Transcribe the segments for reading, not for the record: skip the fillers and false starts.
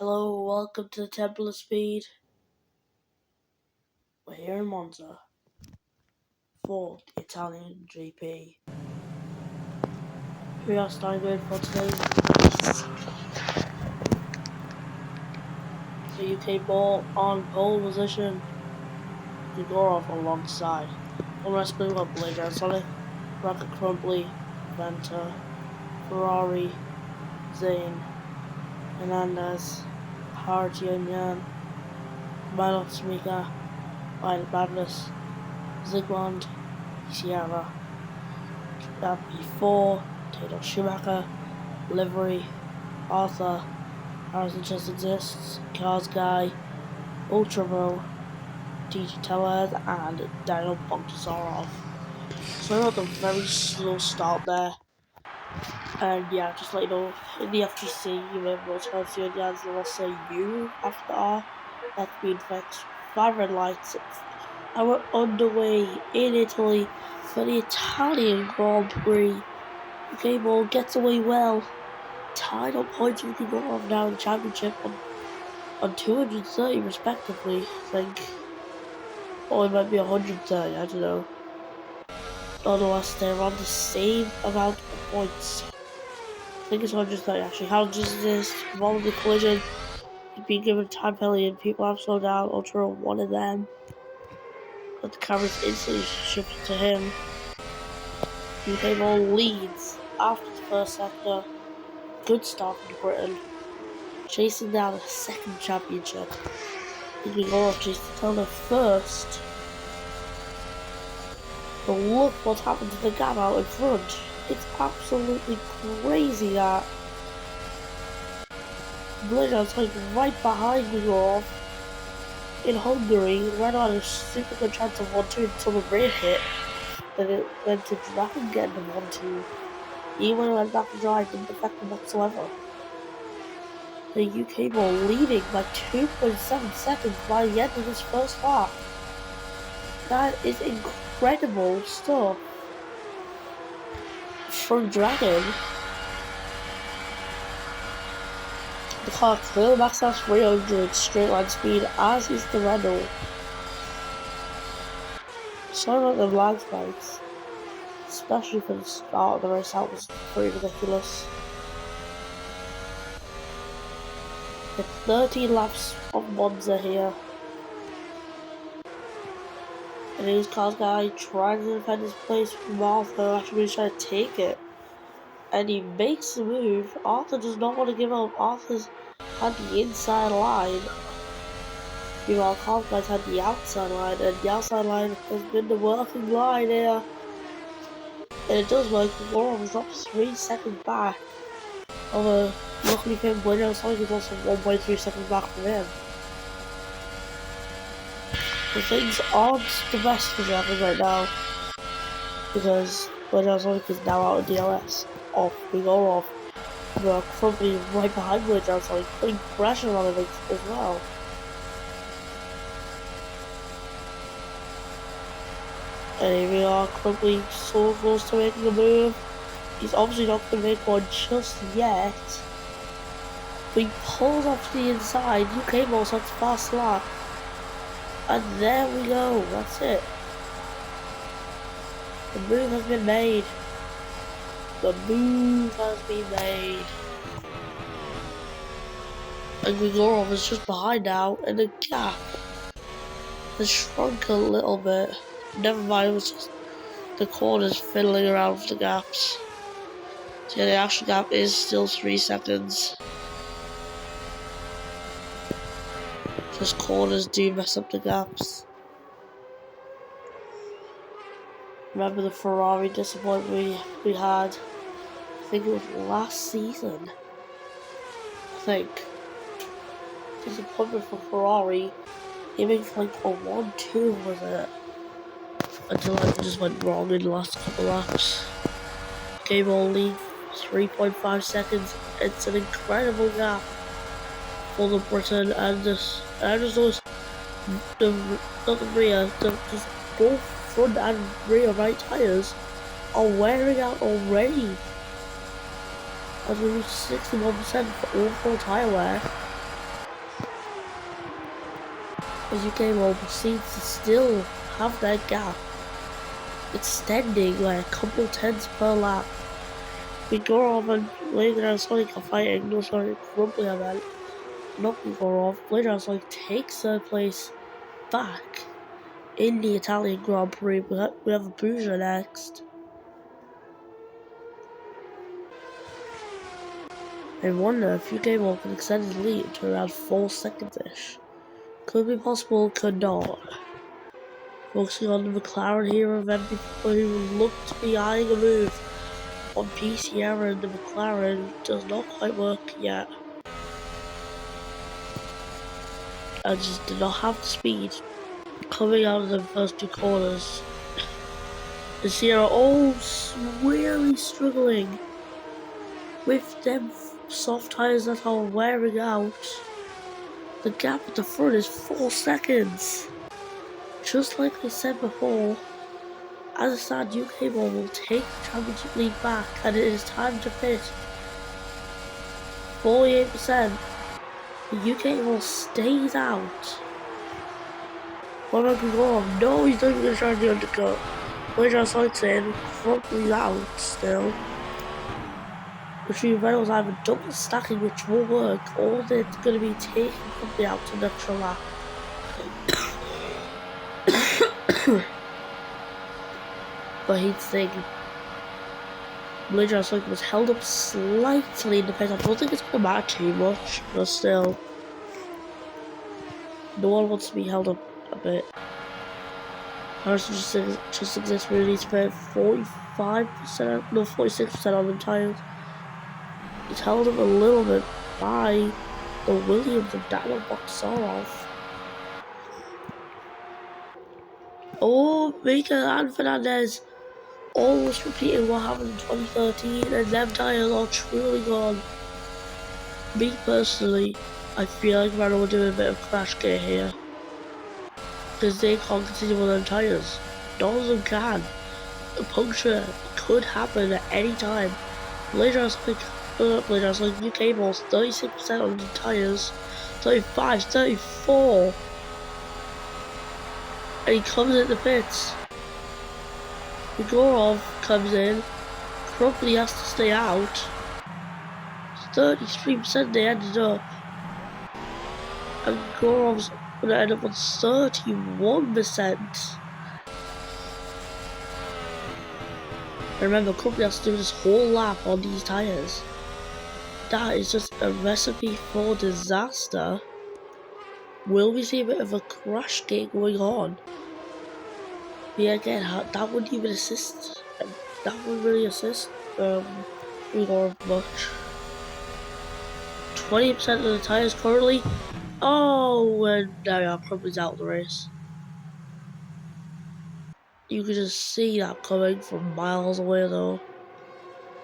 Hello, welcome to the Temple of Speed. We're here in Monza for the Italian GP. We are starting good for today's race. The UK ball on pole position. Gregorov alongside. On rest blue got Blade Sonic, Rocket Crumbly, Vanta, Ferrari, Zane, Hernandez, Hartian, Milos Mika, Violet Madness, Zigmund, Sierra, P4, Taylor Schumacher, Livery, Arthur, Harrison Just Exists, Cars Guy, Ultravo, DJ Tellez, and Daniel Bogdasarov. So we got a very slow start there. And yeah, just let you know, in the FGC, you may have noticed how the ads will say U after R. That's being fixed. 5 red lights. And we're underway in Italy for the Italian Grand Prix. UK Ball gets away well. Tied on points with Gregorov now in the championship on 230 respectively, I think. Or it might be 130, I don't know. Nonetheless, they're on the same amount of points. I think it's 130 actually. How does this involve the collision? He'd be given a time penalty and people have slowed down. Ultra one of them. But the cameras instantly shifted to him. UK Ball leads after the first sector. Good start for Britain. Chasing down a second championship. Gregorov chased the Taylor first. But look what happened to the gap out in front. It's absolutely crazy that Blizzard's like right behind Gregorov in Hungary. Right on a super good chance of 1-2 until the rain hit. Then it went to Dragon getting the 1-2. Even when it went back to dry, didn't affect him whatsoever. The UK Ball leading by 2.7 seconds by the end of this first half. That is incredible stuff from Dragon. The car clearly maxed out 300 straight line speed, as is the Renault. Sorry about the lag spikes, especially for the start of the race. That was pretty ridiculous. The 13 laps of Monza here. And his car's guy trying to defend his place from Arthur, actually trying to take it. And he makes the move. Arthur does not want to give up. Arthur's had the inside line. Meanwhile, car's guys had the outside line, and the outside line has been the working line here. And it does work. Gregorov drops 3 seconds back. Although, luckily for him, Bueno Sonic is also 1.3 seconds back from him. So things aren't the best for Dragon right now, because Bueno Sonic is now out of DLS. Off Gregorov. We are probably right behind Bueno Sonic, putting pressure on him as well. And here we are, Crumbly so close to making a move. He's obviously not going to make one just yet. But he pulls off to the inside. UK Ball sets fast lap. And there we go, that's it. The move has been made. The move has been made. And Gregorov is just behind now, and the gap has shrunk a little bit. Never mind, it was just the corners fiddling around with the gaps. So yeah, the actual gap is still 3 seconds. Just corners do mess up the gaps. Remember the Ferrari disappointment we had? I think it was last season. I think. Disappointment for Ferrari. Aiming for like a 1-2 was it? Until it just went wrong in the last couple laps. Game only 3.5 seconds. It's an incredible gap for the Britain, and I just noticed not the rear, just both front and rear right tyres are wearing out already. As we reach 61% for all 4 tyre wear. as UK will proceeds to still have that gap extending by a couple tenths per lap. Bigorov and later Sonic are fighting, no sorry, Grumbly I meant, not Bigorov. Later Sonic takes third place back in the Italian Grand Prix. We have a Bouger next. I wonder if UK will can extend his lead to around 4 seconds-ish. Could be possible, could not. Focusing on the McLaren here of MP4 who looked to be eyeing a move on PCR, and the McLaren does not quite work yet. I just did not have the speed coming out of the first 2 corners. And Sierra really struggling with them soft tyres that are wearing out. The gap at the front is 4 seconds. Just like I said before, as a sad UK will take the championship lead back, and it is time to pit. 48%. The UK will stays out. What about Grigorov? No, he's not even going to try the undercut. Later Sonics in, Grumbly's out still. Between Reynolds I have a double stacking which will work, or they're going to be taking Grumbly out to the extra lap. But he's thinking Later Sonic was held up slightly in the pace. I don't think it's going to matter too much, but still. No one wants to be held up a bit. Harrison just exists really to pay 45%, no 46% on the tires. It's held up a little bit by the Williams of Daniel Boxarov. Oh, Mika and Fernandez almost repeating what happened in 2013, and them tires are truly gone. Me personally, I feel like Renault will do a bit of crash gear here, because they can't continue with them tires. None of them can. A puncture could happen at any time. Later I was like new cables, 36% on the tires, 35, 34. And he comes in the pits. Igorov comes in. Grumbly has to stay out. 33% they ended up. And Gorov's gonna end up on 31%. Remember, Grumbly has to do this whole lap on these tires. That is just a recipe for disaster. Will we see a bit of a crash gate going on? Yeah, again, that wouldn't even assist. That would really assist Igor much. 20% of the tires currently. Oh, and now Grumbly's out of the race. You can just see that coming from miles away, though.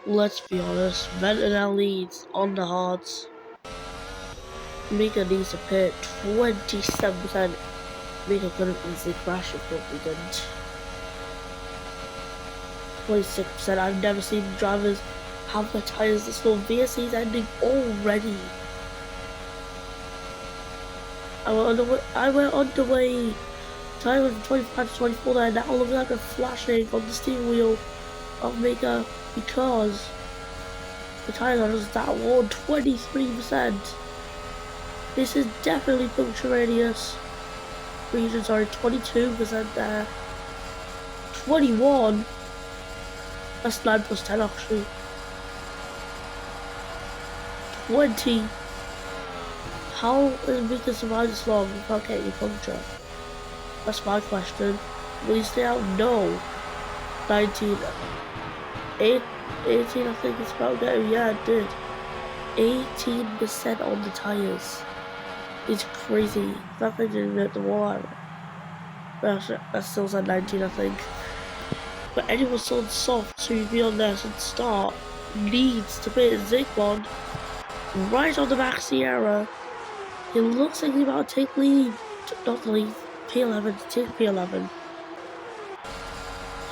Let's be honest, Ventinel leads on the hards. Mika needs to pit 27%. Mika couldn't easily crash if Grumbly didn't. 26%. I've never seen drivers have their tires this low. VSC's ending already. I went underway. Tire went from 25 to 24 there. Now looks like a flashing on the steering wheel of Mika because the tires are just that one. 23%. This is definitely puncture radius. Region, sorry, 22% there. 21. That's 9 plus 10 actually. 20. How is Mika survive this long without getting a puncture? That's my question. Will he stay out? No. 19. 18 I think it's about getting. Yeah, it did. 18% on the tires. It's crazy. That thing didn't hit the wall. That still said 19 I think. But anyone so soft to be on there since start needs to pit Zigmond right on the back Sierra. It looks like he's about to take lead. Not the lead. P11 to take P11.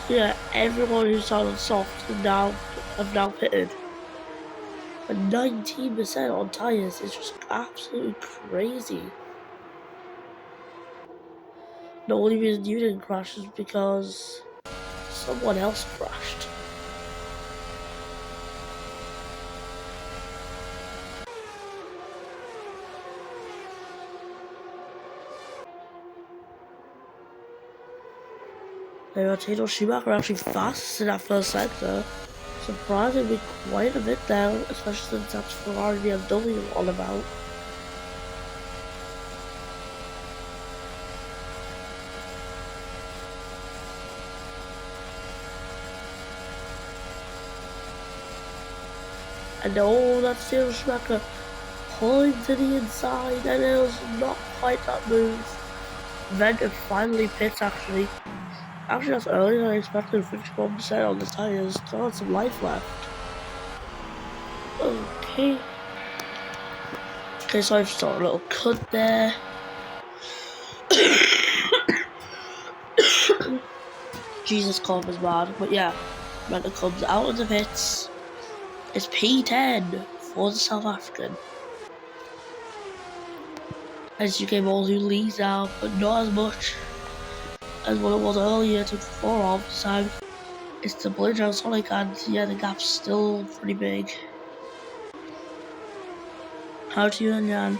So yeah, everyone who started soft have now pitted. But 19% on tires is just absolutely crazy. The only reason you didn't crash is because someone else crashed. Taylor Schumacher actually fastest in that first sector. Surprisingly quite a bit there, especially since that's Ferrari BMW all about. And oh, that's Taylor Schumacher pulling to the inside, and it was not quite that move. Then it finally pits actually. Actually, that's earlier than I expected. 51% on the tires. Still had some life left. Okay. Okay, so I've started a little cut there. Jesus, calm is bad. But yeah, when it comes out of the pits, it's P10 for the South African. As UK Ball who leads out, but not as much as what it was earlier to 4 off this time. It's the Blue Sonic, and yeah, the gap's still pretty big. How to Yan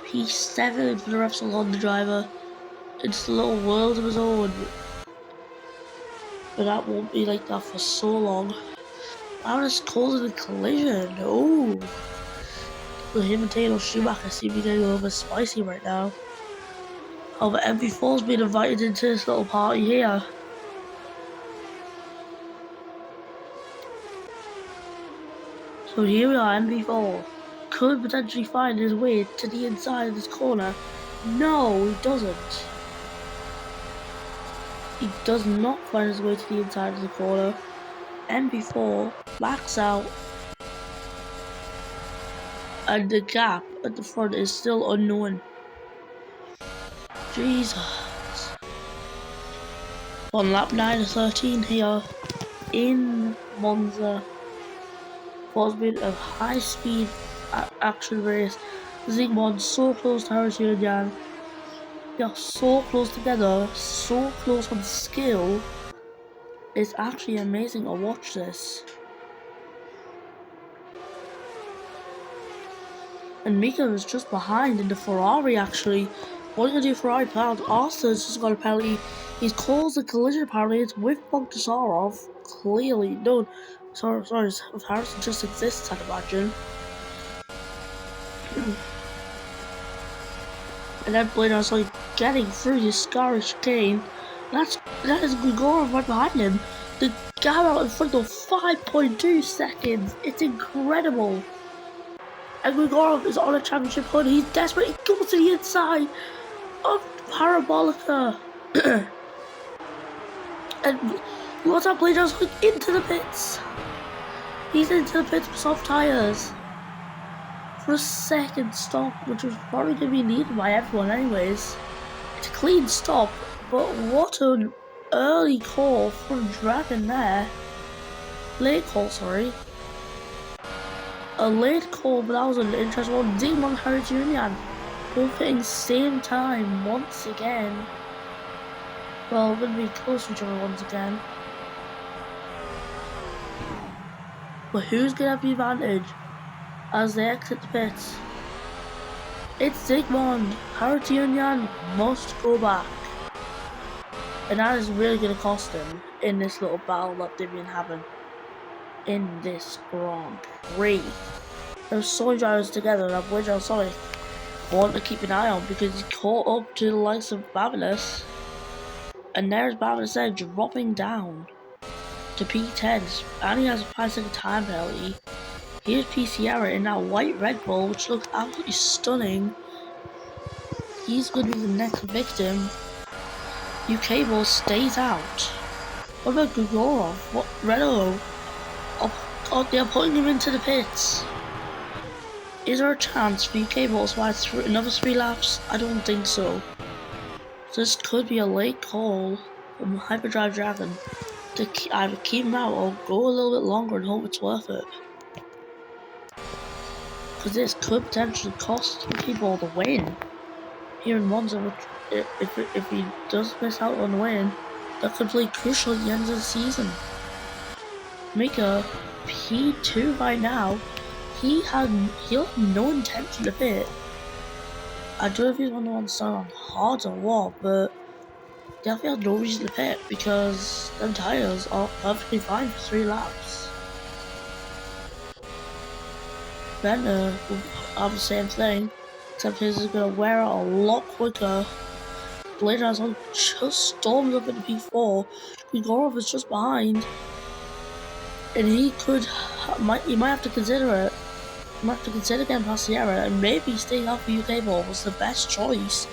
P7 for the Repsol Honda driver. It's a little world of his own. But that won't be like that for so long. Now it's causing a collision. Oh. So him and Taylor Schumacher seem to be getting a little bit spicy right now. However, MP4's been invited into this little party here. So here we are, MP4. Could potentially find his way to the inside of this corner. No, he doesn't. He does not find his way to the inside of the corner. MP4 backs out. And the gap at the front is still unknown. Jesus. On lap 9 of 13 here in Monza. Was been a high speed action race. Zygmunt so close to Harrison and Jan. They are so close together, so close on skill. It's actually amazing to watch this. And Mika is just behind in the Ferrari actually. What are you gonna do Ferrari penalty? Austin's just got a penalty. He's caused a collision apparently. It's with Bogdasarov. Clearly. No, sorry, if Harrison just exists, I'd imagine. And then Blader is like getting through this Scarish chicane. That is Grigorov right behind him. The gap out in front of 5.2 seconds. It's incredible. And Grigorov is on a championship hunt. He's desperate. He goes to the inside of Parabolica. And what's that Blader's like into the pits. He's into the pits with soft tires. For a second stop, which was probably going to be needed by everyone anyways. It's a clean stop, but what an early call from Dragon there. Late call, sorry. A late call, but that was an interesting one. Zygmunt Harrison Union both hitting same time once again. Well, we're going to be close to each other once again. But who's going to have the advantage as they exit the pits? It's Zygmunt. Harrison Union must go back. And that is really going to cost him in this little battle that they've been having in this Grand Prix. There's so many drivers together that which I'm sorry want to keep an eye on because he's caught up to the likes of Babinus. And there's Babinus there dropping down to P10. And he has a 5-second time penalty. Here's P. Sierra in that white Red Bull, which looks absolutely stunning. He's going to be the next victim. UK Ball stays out. What about Grigorov? What? Renault? Oh, they're putting him into the pits. Is there a chance for UK Ball to last through another 3 laps? I don't think so. So this could be a late call from Hyperdrive Dragon to either keep him out or go a little bit longer and hope it's worth it. Because this could potentially cost UK Ball the win here in Monza, which if he does miss out on the win, that could play crucial at the end of the season. Mika P2 right now. He'll have no intention to pit. I don't know if he's one of the ones starting on hard or what, but definitely has no reason to pit because them tires are perfectly fine for 3 laps. Bender will have the same thing, except his is going to wear out a lot quicker. Blade Runner just storms up into P4. Grigorov is just behind, and he might have to consider it. He might have to consider getting past Sierra, and maybe staying out for UK ball was the best choice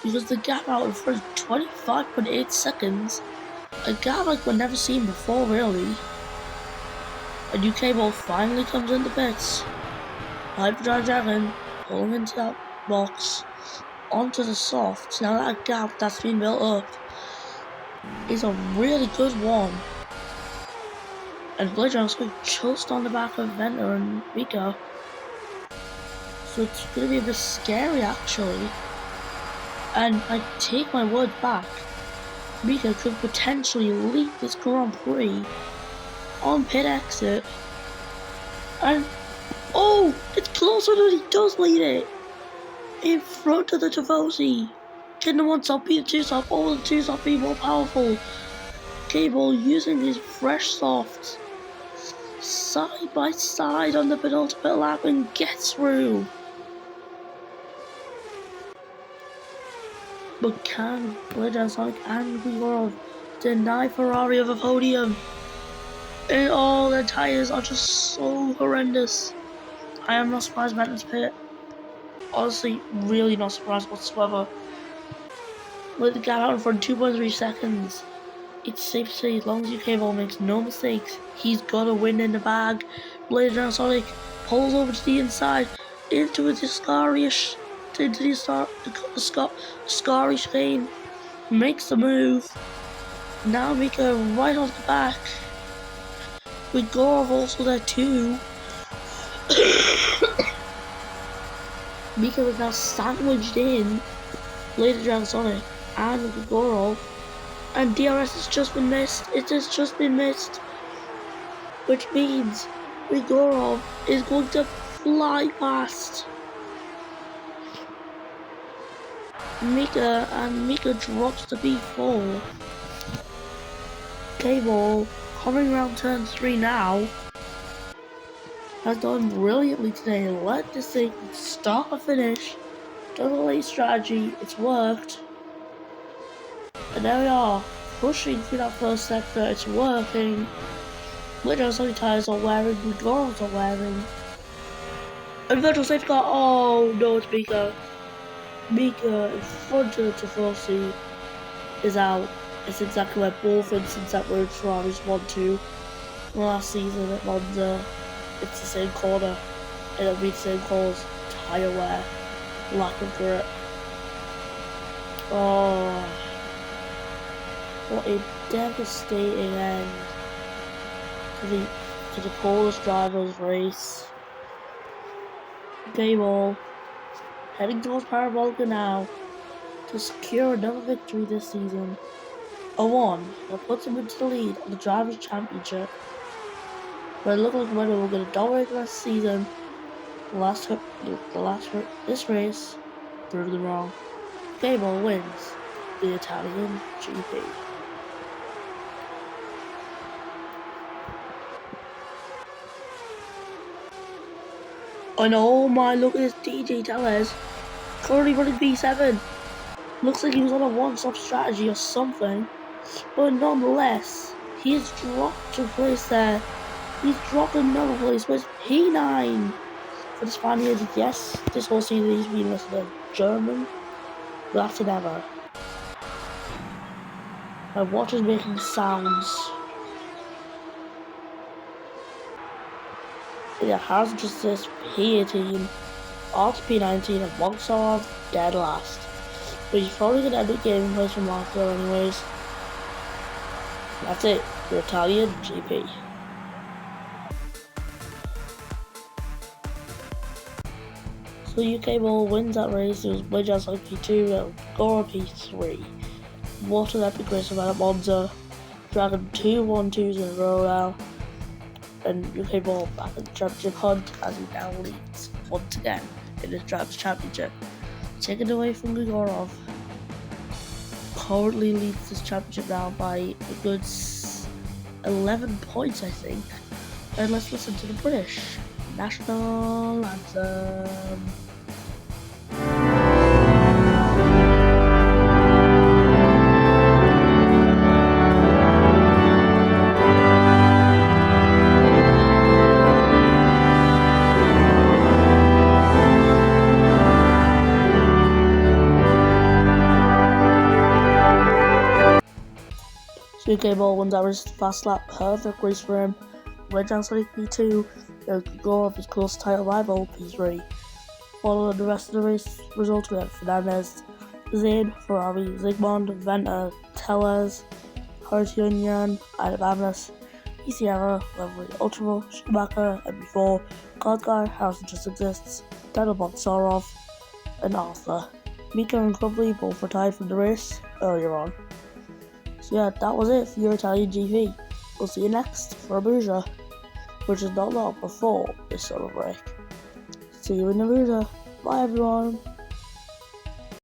because the gap out in front is 25.8 seconds, a gap like we've never seen before, really. And UK ball finally comes into pits. Hyperdrive Dragon pulling into that box onto the softs. Now that gap that's been built up is a really good one. And Blade Runner's going just on the back of Venter and Mika. So it's going to be a bit scary actually. And I take my word back. Mika could potentially lead this Grand Prix on pit exit. And oh, it's closer than he does lead it. In front of the Tifosi. Can the 1-stop beat the 2-stop? Oh, the 2-stop be more powerful. Cable using his fresh softs side by side on the penultimate lap and gets through. But can Blade Sonic and Grigorov deny Ferrari of a podium? And all their tires are just so horrendous. I am not surprised Benton's pit. Honestly, really not surprised whatsoever. With the gap out in front 2.3 seconds. It's safe to say, as long as UK Ball makes no mistakes, he's got a win in the bag. Blade Runner Sonic pulls over to the inside, into the Scary Shane, makes the move. Now Mika right off the back, with Gorov also there too. Mika is now sandwiched in Blade Runner Sonic and Gorov. And DRS has just been missed. It has just been missed. Which means Grigorov is going to fly past Mika, and Mika drops to B4. Cable, coming around turn 3 now, has done brilliantly today. Let this thing start or finish. Done a late strategy. It's worked. And there we are, pushing through that first sector. It's working. Literally, Sonic tires are wearing, Grigorov's are wearing. And virtual safety car. Oh no, it's Mika. Mika in front of the Tifosi is out. It's exactly where both incidents that were in Ferrari's 1-2 last season at Monza. It's the same corner. It'll be the same cause. Tire wear. Lack of grip. Oh. What a devastating end to the Polish driver's race. Gable heading towards Parabolica now to secure another victory this season. A 1 that puts him into the lead of the Drivers' Championship. But it looks like winner will get a dominate the rest of the season. This race proved them wrong. Gable wins the Italian GP. And oh my, look at this DJ Tellez. Currently running B7. Looks like he was on a one-stop strategy or something. But nonetheless, he's dropped a place there. He's dropped another place with P9 for the Spaniards. Yes, this whole season he's been listed as German. That's an ever. My watch is making sounds. Yeah, Harris just this P18, off P19, and Bogsov dead last. But he's probably gonna end up getting place from Marco anyways. That's it, the Italian GP. So So UK Ball wins that race. It was Wedge like P2, Gora P3. What an epic race about Monza. Dragon 2-1-2s in a row now. And UK Ball back in the championship hunt as he now leads once again in his Drivers' Championship. Taken away from Grigorov. Currently leads this championship now by a good 11 points, I think. And let's listen to the British national anthem. So UK Ball wins that race fast lap, perfect race for him. Wedge like P2, Grigorov his close title rival P3. Following the rest of the race results, we have Fernandez, Zayn, Ferrari, Zygmunt, Venta, Tellez, Hartunian, Adabamas, Sierra, Livery, Ultra, Schumacher, MB4, Kodgar, Harrison Just Exists, Daniel Botsarov, and Arthur. Mika and Clubley both were tied from the race earlier on. So yeah, that was it for your Italian GP. We'll see you next for Abuja, which is not long before this summer break. See you in Abuja. Bye everyone.